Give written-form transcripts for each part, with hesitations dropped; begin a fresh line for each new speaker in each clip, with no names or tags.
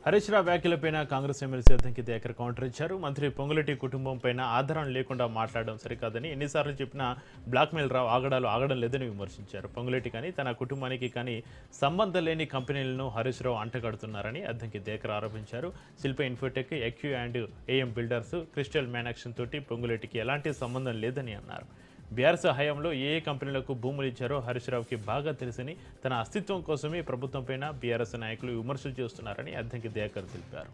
Harish Rao వ్యాఖ్యలపైన Congress MLC Addanki Dayakar counter ఇచ్చారు. మంత్రి పొంగులేటి కుటుంబంపైన ఆధారం లేకుండా మాట్లాడడం సరికాదని ఎన్నిసార్లు చెప్పినా బ్లాక్మెయిల్ రావు ఆగడం లేదని విమర్శించారు. పొంగులేటి కానీ తన కుటుంబానికి కానీ సంబంధం లేని కంపెనీలను హరీష్ రావు అంటగడుతున్నారని అద్దంకి దయాకర్ ఆరోపించారు. Shilpa Infotech, AQ and AM builders, crystal మ్యానాక్షన్ తోటి పొంగులేటికి ఎలాంటి సంబంధం లేదని అన్నారు. బీఆర్ఎస్ హయాంలో ఏ కంపెనీలకు భూములు ఇచ్చారో హరీష్ రావుకి బాగా తెలుసని, తన అస్తిత్వం కోసమే ప్రభుత్వంపైన బీఆర్ఎస్ నాయకులు విమర్శలు చేస్తున్నారని అద్దంకి దయాకర్ తెలిపారు.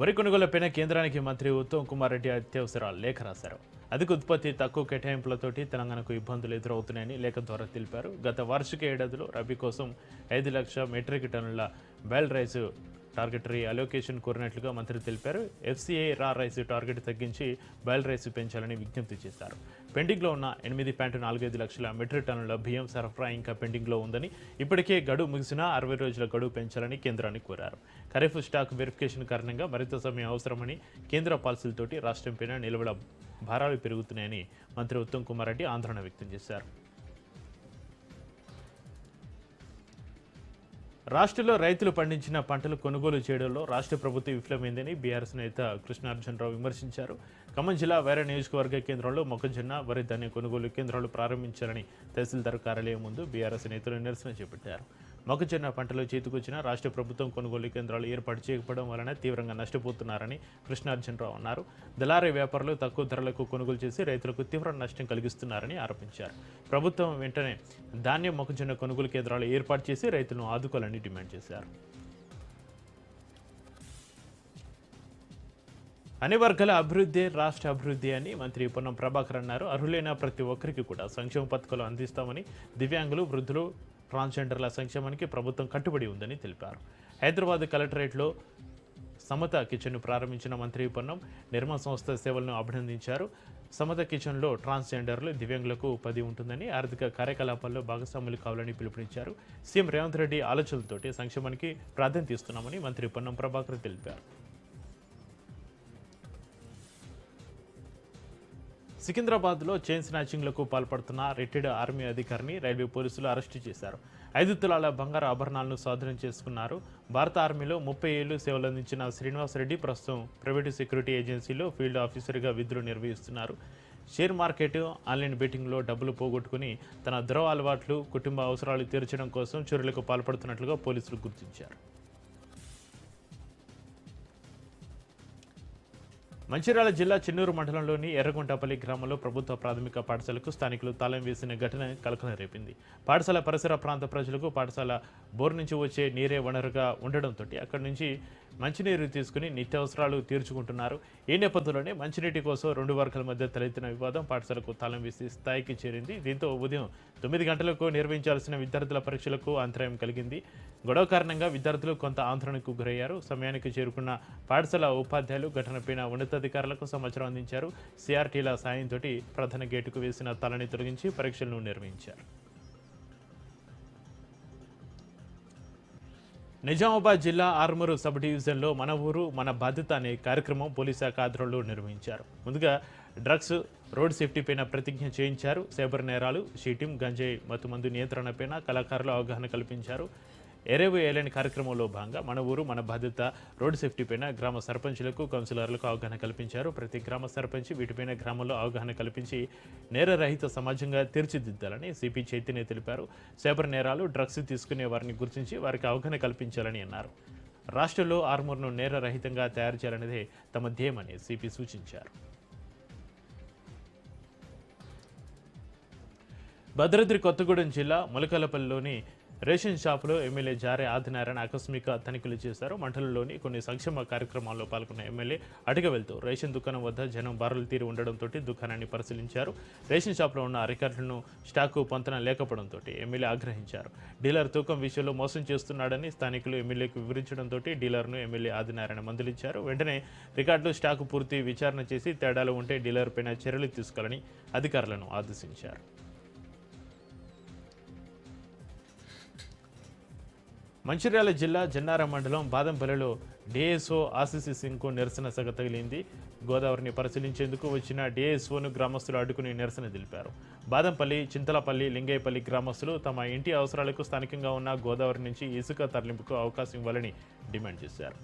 వరి కొనుగోళ్లపైన కేంద్రానికి మంత్రి ఉత్తమ్ కుమార్ రెడ్డి అత్యవసర లేఖ రాశారు. అధిక ఉత్పత్తి, తక్కువ కేటాయింపులతోటి తెలంగాణకు ఇబ్బందులు ఎదురవుతున్నాయని లేఖ ద్వారా తెలిపారు. గత వార్షిక ఏడాదిలో రబీ కోసం 5 లక్షల మెట్రిక్ టన్నుల బెల్ రైస్ టార్గెటరీ అలోకేషన్ కోరినట్లుగా మంత్రి తెలిపారు. ఎఫ్సీఐ రా రైస్ టార్గెట్ తగ్గించి బయల్ రైస్ పెంచాలని విజ్ఞప్తి చేశారు. పెండింగ్లో ఉన్న 8.45 లక్షల మెట్రిక్ టన్నుల బియ్యం సరఫరా ఇంకా పెండింగ్లో ఉందని, ఇప్పటికే గడువు ముగిసినా 60 రోజుల గడువు పెంచాలని కేంద్రాన్ని కోరారు. ఖరీఫ్ స్టాక్ వెరిఫికేషన్ కారణంగా మరింత సమయం అవసరమని, కేంద్ర పాలసీలతోటి రాష్ట్రంపైన నిల్వల భారాలు పెరుగుతున్నాయని మంత్రి ఉత్తమ్ కుమార్ రెడ్డి ఆందోళన వ్యక్తం చేశారు. రాష్ట్రంలో రైతులు పండించిన పంటలు కొనుగోలు చేయడంలో రాష్ట్ర ప్రభుత్వం విఫలమైందని బీఆర్ఎస్ నేత కృష్ణార్జునరావు విమర్శించారు. ఖమ్మం జిల్లా వేరే నియోజకవర్గ కేంద్రంలో మొక్కజొన్న, వరి ధాన్యం కొనుగోలు కేంద్రాలు ప్రారంభించాలని తహసీల్దార్ కార్యాలయం ముందు బీఆర్ఎస్ నేతలు నిరసన చేపట్టారు. మొక్కజొన్న పంటలు చేతికొచ్చిన రాష్ట్ర ప్రభుత్వం కొనుగోలు కేంద్రాలు ఏర్పాటు చేయకపోవడం వలన తీవ్రంగా నష్టపోతున్నారని కృష్ణార్జునరావు అన్నారు. దళారీ వ్యాపారులు తక్కువ ధరలకు కొనుగోలు చేసి రైతులకు తీవ్ర నష్టం కలిగిస్తున్నారని ఆరోపించారు. ప్రభుత్వం వెంటనే ధాన్యం, మొక్కజొన్న కొనుగోలు కేంద్రాలు ఏర్పాటు చేసి రైతులను ఆదుకోవాలని డిమాండ్ చేశారు. అన్ని వర్గాల అభివృద్ధి రాష్ట్ర అభివృద్ధి అని మంత్రి పొన్నం ప్రభాకర్ అన్నారు. అర్హులైన ప్రతి ఒక్కరికి కూడా సంక్షేమ పథకాలు అందిస్తామని, దివ్యాంగులు, వృద్ధులు, ట్రాన్స్జెండర్ల సంక్షేమానికి ప్రభుత్వం కట్టుబడి ఉందని తెలిపారు. హైదరాబాద్ కలెక్టరేట్లో సమత కిచెన్ను ప్రారంభించిన మంత్రి పొన్నం నిర్మా సంస్థ సేవలను అభినందించారు. సమత కిచెన్లో ట్రాన్స్జెండర్లు, దివ్యాంగులకు ఉపాధి ఉంటుందని, ఆర్థిక కార్యకలాపాల్లో భాగస్వాములు కావాలని పిలుపునిచ్చారు. సీఎం రేవంత్ రెడ్డి ఆలోచనలతోటి సంక్షేమానికి ప్రాధాన్యత ఇస్తున్నామని మంత్రి పొన్నం ప్రభాకర్ తెలిపారు. సికింద్రాబాద్లో చైన్ స్నాచింగ్లకు పాల్పడుతున్న రిటైర్డ్ ఆర్మీ అధికారిని రైల్వే పోలీసులు అరెస్టు చేశారు. 5 తులాల బంగారు ఆభరణాలను స్వాధీనం చేసుకున్నారు. భారత ఆర్మీలో 30 ఏళ్లు సేవలందించిన శ్రీనివాసరెడ్డి ప్రస్తుతం ప్రైవేటు సెక్యూరిటీ ఏజెన్సీలో ఫీల్డ్ ఆఫీసర్గా విధులు నిర్వహిస్తున్నారు. షేర్ మార్కెట్, ఆన్లైన్ బెట్టింగ్లో డబ్బులు పోగొట్టుకుని తన ద్రవ అలవాట్లు, కుటుంబ అవసరాలు తీర్చడం కోసం చర్యలకు పాల్పడుతున్నట్లుగా పోలీసులు గుర్తించారు. మంచిర్యాల జిల్లా చెన్నూరు మండలంలోని ఎర్రగుంటపల్లి గ్రామంలో ప్రభుత్వ ప్రాథమిక పాఠశాలకు స్థానికులు తాళం వేసిన ఘటన కలకలం రేపింది. పాఠశాల పరిసర ప్రాంత ప్రజలకు పాఠశాల బోర్ నుంచి వచ్చే నీరే వనరుగా ఉండడంతో అక్కడి నుంచి మంచినీరు తీసుకుని నిత్యావసరాలు తీర్చుకుంటున్నారు. ఈ నేపథ్యంలోనే మంచినీటి కోసం 2 వర్గాల మధ్య తలెత్తిన వివాదం పాఠశాలకు తాళం వేసి స్థాయికి చేరింది. దీంతో ఉదయం 9 గంటలకు నిర్వహించాల్సిన విద్యార్థుల పరీక్షలకు అంతరాయం కలిగింది. గొడవ కారణంగా విద్యార్థులు కొంత ఆందోళనకు గురయ్యారు. సమయానికి చేరుకున్న పాఠశాల ఉపాధ్యాయులు ఘటనపైన ఉన్నతాధికారులకు సమాచారం అందించారు. సిఆర్టీల సాయంతో ప్రధాన గేటుకు వేసిన తాళాన్ని తొలగించి పరీక్షలను నిర్వహించారు. నిజామాబాద్ జిల్లా ఆర్మూరు సబ్ డివిజన్లో మన ఊరు మన బాధ్యత అనే కార్యక్రమం పోలీస్ శాఖ ఆధ్వర్యంలో నిర్వహించారు. ముందుగా డ్రగ్స్, రోడ్ సేఫ్టీపైన ప్రతిజ్ఞ చేయించారు. సైబర్ నేరాలు, షీటింగ్, గంజాయి, మత్తుమందు నియంత్రణపైన కళాకారులు అవగాహన కల్పించారు. ఎరేవు ఏలేని కార్యక్రమంలో భాగంగా మన ఊరు మన బాధ్యత రోడ్ సేఫ్టీపైన గ్రామ సర్పంచులకు, కౌన్సిలర్లకు అవగాహన కల్పించారు. ప్రతి గ్రామ సర్పంచ్ వీటిపైన గ్రామంలో అవగాహన కల్పించి నేరరహిత సమాజంగా తీర్చిదిద్దాలని సిపి చైతన్య తెలిపారు. సైబర్ నేరాలు, డ్రగ్స్ తీసుకునే వారిని గుర్తించి వారికి అవగాహన కల్పించాలని అన్నారు. రాష్ట్రంలో ఆర్మూర్ను నేరరహితంగా తయారు చేయాలనేదే తమ ధ్యేయమని సిపి సూచించారు. భద్రాద్రి కొత్తగూడెం జిల్లా ములకలపల్లిలోని రేషన్ షాపులో ఎమ్మెల్యే జారే ఆదినారాయణ ఆకస్మిక తనిఖీలు చేశారు. మండలంలోని కొన్ని సంక్షేమ కార్యక్రమాల్లో పాల్గొన్న ఎమ్మెల్యే అటుగా వెళ్తూ రేషన్ దుకాణం వద్ద జనం బారులు తీరి ఉండడంతో దుకాణాన్ని పరిశీలించారు. రేషన్ షాప్లో ఉన్న రికార్డులను స్టాకు పొంతన లేకపోవడంతో ఎమ్మెల్యే ఆగ్రహించారు. డీలర్ తూకం విషయంలో మోసం చేస్తున్నాడని స్థానికులు ఎమ్మెల్యేకు వివరించడంతో డీలర్ను ఎమ్మెల్యే ఆదినారాయణ మందలించారు. వెంటనే రికార్డులు, స్టాకు పూర్తి విచారణ చేసి తేడాలు ఉంటే డీలర్ పైన చర్యలు తీసుకోవాలని అధికారులను ఆదేశించారు. మంచిర్యాల జిల్లా జన్నారం మండలం బాదంపల్లిలో డిఎస్ఓ ఆశీసి సింగ్కు నిరసన సగ తగిలింది. గోదావరిని పరిశీలించేందుకు వచ్చిన డిఎస్ఓను గ్రామస్తులు అడ్డుకుని నిరసన తెలిపారు. బాదంపల్లి, చింతలపల్లి, లింగయ్యపల్లి గ్రామస్తులు తమ ఇంటి అవసరాలకు స్థానికంగా ఉన్న గోదావరి నుంచి ఇసుక తరలింపుకు అవకాశం ఇవ్వాలని డిమాండ్ చేశారు.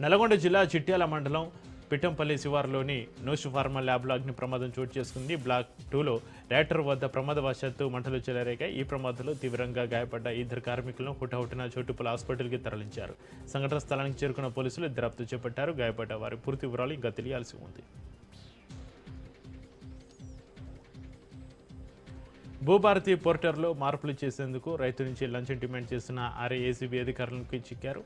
నల్గొండ జిల్లా చిట్యాల మండలం పిట్టంపల్లి శివారులోని నోషు ఫార్మా ల్యాబ్లో అగ్ని ప్రమాదం చోటు చేసుకుంది. బ్లాక్ 2లో రియాక్టర్ వద్ద ప్రమాదవశాత్తు మంటలు చెలరేగాయి. ఈ ప్రమాదంలో తీవ్రంగా గాయపడ్డ ఇద్దరు కార్మికులను హుటాహుటిన చోటుపల్లి హాస్పిటల్కి తరలించారు. సంఘటన స్థలానికి చేరుకున్న పోలీసులు దర్యాప్తు చేపట్టారు. గాయపడ్డ వారి పూర్తి వివరాలు ఇంకా తెలియాల్సి ఉంది. భూభారతి పోర్టర్లో మార్పులు చేసేందుకు రైతు నుంచి లంచం డిమాండ్ చేసిన ఏసీబీ అధికారులకు చిక్కారు.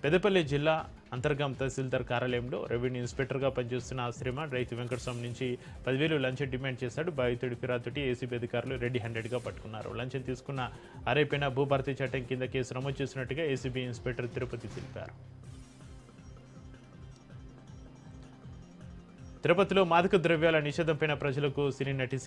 పెద్దపల్లి జిల్లా అంతర్గాం తహసీల్దార్ కార్యాలయంలో రెవెన్యూ ఇన్స్పెక్టర్గా పనిచేస్తున్న శ్రీమాన్ రైతు వెంకటస్వామి నుంచి 10,000 లంచం డిమాండ్ చేశాడు. బాధితుడి ఫిర్యాదుతోటి ఏసీబీ అధికారులు రెడీ హ్యాండెడ్గా పట్టుకున్నారు. లంచం తీసుకున్న పైన భూభారతి చట్టం కింద కేసు నమోదు చేసినట్టుగా ఏసీబీ ఇన్స్పెక్టర్ తిరుపతి తెలిపారు. తిరుపతిలో మాదక ద్రవ్యాల నిషేధంపైన ప్రజలకు సినీ నటి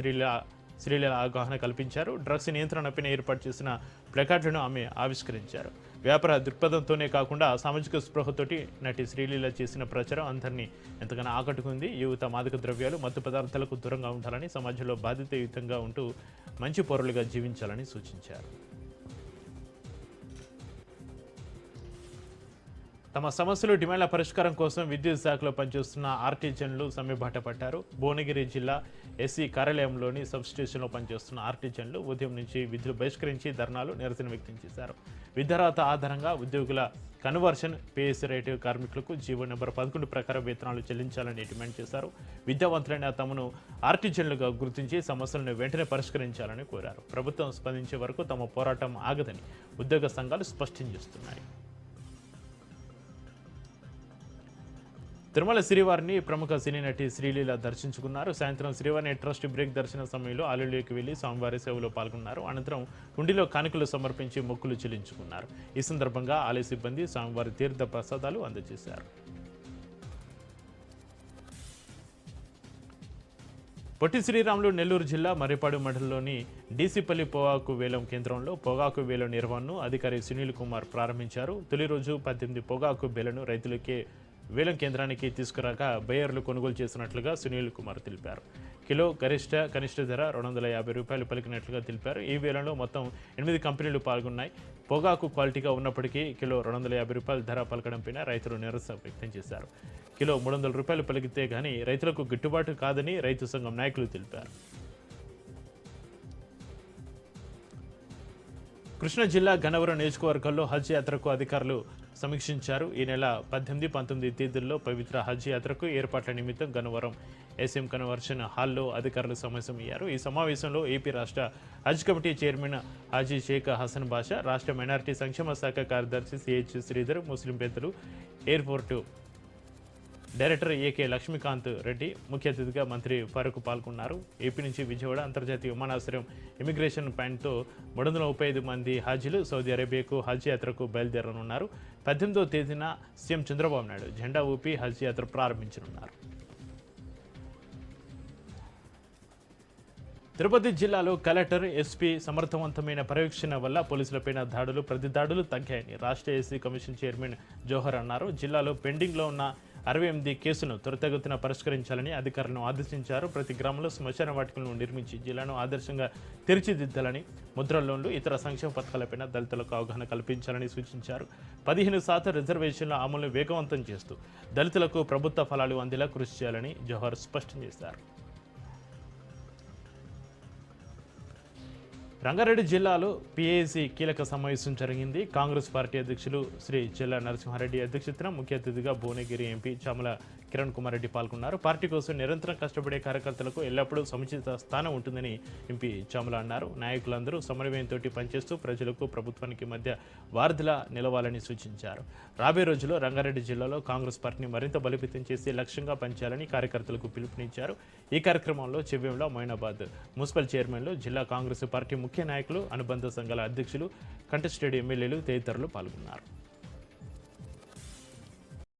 శ్రీలీల అవగాహన కల్పించారు. డ్రగ్స్ నియంత్రణపైన ఏర్పాటు చేసిన ప్లకార్డులను ఆమె ఆవిష్కరించారు. వ్యాపార దృక్పథంతోనే కాకుండా సామాజిక స్పృహతోటి నటి శ్రీలీల చేసిన ప్రచారం అందరినీ ఎంతగానో ఆకట్టుకుంది. యువత మాదక ద్రవ్యాలు, మత్తు పదార్థాలకు దూరంగా ఉండాలని, సమాజంలో బాధ్యతాయుతంగా ఉంటూ మంచి పౌరులుగా జీవించాలని సూచించారు. తమ సమస్యలు, డిమాండ్ల పరిష్కారం కోసం విద్యుత్ శాఖలో పనిచేస్తున్న ఆర్టిజన్లు సమ్మెబాట పట్టారు. భువనగిరి జిల్లా ఎస్సీ కార్యాలయంలోని సబ్స్టేషన్లో పనిచేస్తున్న ఆర్టిజన్లు ఉదయం నుంచి విధులు బహిష్కరించి ధర్నాలు, నిరసన వ్యక్తం చేశారు. విద్యార్హత ఆధారంగా ఉద్యోగుల కన్వర్షన్, పిఎస్సీ రేటు కార్మికులకు జీవో నెంబర్ 11 ప్రకారం వేతనాలు చెల్లించాలని డిమాండ్ చేశారు. విద్యావంతులైన తమను ఆర్టిజన్లుగా గుర్తించి సమస్యలను వెంటనే పరిష్కరించాలని కోరారు. ప్రభుత్వం స్పందించే వరకు తమ పోరాటం ఆగదని ఉద్యోగ సంఘాలు స్పష్టం చేస్తున్నాయి. తిరుమల శ్రీవారిని ప్రముఖ సినీ నటి శ్రీలీల దర్శించుకున్నారు. సాయంత్రం శ్రీవారిని ట్రస్ట్ బ్రేక్ దర్శన సమయంలో ఆలయంలోకి వెళ్లి స్వామివారి సేవలో పాల్గొన్నారు. అనంతరం హుండీలో కానుకలు సమర్పించి మొక్కులు చెల్లించుకున్నారు. ఈ సందర్భంగా ఆలయ సిబ్బంది స్వామివారి తీర్థ ప్రసాదాలు అందజేశారు. పొట్టి శ్రీరాములు నెల్లూరు జిల్లా మర్రిపాడు మండలంలోని డీసీపల్లి పొగాకు వేలం కేంద్రంలో పొగాకు వేలం నిర్వహణను అధికారి సునీల్ కుమార్ ప్రారంభించారు. తొలి రోజు 18 పొగాకు బేలను రైతులకే వేలం కేంద్రానికి తీసుకురాక బయ్యర్లు కొనుగోలు చేసినట్లుగా సునీల్ కుమార్ తెలిపారు. కిలో కనిష్ట ధర 250 రూపాయలు పలికినట్లుగా తెలిపారు. ఈ వేలంలో మొత్తం 8 కంపెనీలు పాల్గొన్నాయి. పొగాకు క్వాలిటీగా ఉన్నప్పటికీ కిలో 250 రూపాయల ధర పలకడంపైన రైతులు నిరసన వ్యక్తం చేశారు. కిలో 300 రూపాయలు పలికితే గానీ రైతులకు గిట్టుబాటు కాదని రైతు సంఘం నాయకులు తెలిపారు. కృష్ణా జిల్లా గన్నవరం నియోజకవర్గంలో హజ్ యాత్రకు అధికారులు సమీక్షించారు. ఈ నెల 18, 19 తేదీల్లో పవిత్ర హజ్ యాత్రకు ఏర్పాట్ల నిమిత్తం గన్నవరం ఎస్ఎం కన్వర్షన్ హాల్లో అధికారులు సమావేశమయ్యారు. ఈ సమావేశంలో ఏపీ రాష్ట్ర హజ్ కమిటీ చైర్మన్ హాజీ షేక్ హసన్ బాషా, రాష్ట్ర మైనారిటీ సంక్షేమ శాఖ కార్యదర్శి సిహెచ్ శ్రీధర్, ముస్లిం పెద్దలు, airport director AK Lakshmikanth Reddy, ముఖ్య అతిథిగా మంత్రి ఫారూక్ పాల్గొన్నారు. ఏపీ నుంచి విజయవాడ అంతర్జాతీయ విమానాశ్రయం ఇమిగ్రేషన్ పాయింట్తో 335 మంది హాజీలు సౌదీ అరేబియాకు హజ్ యాత్రకు బయలుదేరనున్నారు. 18వ తేదీన సీఎం చంద్రబాబు నాయుడు జెండా ఊపి హజ్ యాత్ర ప్రారంభించనున్నారు. తిరుపతి జిల్లాలో కలెక్టర్, ఎస్పీ సమర్థవంతమైన పర్యవేక్షణ వల్ల పోలీసులపైన ప్రతి దాడులు తగ్గాయని రాష్ట్ర ఎస్సీ కమిషన్ చైర్మన్ జోహర్ అన్నారు. జిల్లాలో పెండింగ్లో ఉన్న 68 కేసులను త్వరితగతిన పరిష్కరించాలని అధికారులను ఆదేశించారు. ప్రతి గ్రామంలో శ్మశాన వాటికలను నిర్మించి జిల్లాను ఆదర్శంగా తీర్చిదిద్దాలని, ముద్ర లోన్లు, ఇతర సంక్షేమ పథకాలపైన దళితులకు అవగాహన కల్పించాలని సూచించారు. 15% రిజర్వేషన్ల అమలును వేగవంతం చేస్తూ దళితులకు ప్రభుత్వ ఫలాలు అందేలా కృషి చేయాలని జోహర్ స్పష్టం చేశారు. రంగారెడ్డి జిల్లాలో పీఏసీ కీలక సమావేశం జరిగింది. కాంగ్రెస్ పార్టీ అధ్యక్షులు శ్రీ చెల్ల నరసింహారెడ్డి అధ్యక్షతన ముఖ్య అతిథిగా భువనగిరి ఎంపీ చామల కిరణ్ కుమార్ రెడ్డి పాల్గొన్నారు. పార్టీ కోసం నిరంతరం కష్టపడే కార్యకర్తలకు ఎల్లప్పుడూ సముచిత స్థానం ఉంటుందని ఎంపీ చామల అన్నారు. నాయకులందరూ సమన్వయంతో పనిచేస్తూ ప్రజలకు, ప్రభుత్వానికి మధ్య వారధిలా నిలవాలని సూచించారు. రాబోయే రోజుల్లో రంగారెడ్డి జిల్లాలో కాంగ్రెస్ పార్టీని మరింత బలోపేతం చేసి లక్ష్యంగా పనిచేయాలని కార్యకర్తలకు పిలుపునిచ్చారు. ఈ కార్యక్రమంలో చెవ్యంలో మొయినాబాద్ మున్సిపల్ చైర్మన్లు, జిల్లా కాంగ్రెస్ పార్టీ ముఖ్య నాయకులు, అనుబంధ సంఘాల అధ్యక్షులు, కంటెస్టెడ్ ఎమ్మెల్యేలు తదితరులు పాల్గొన్నారు.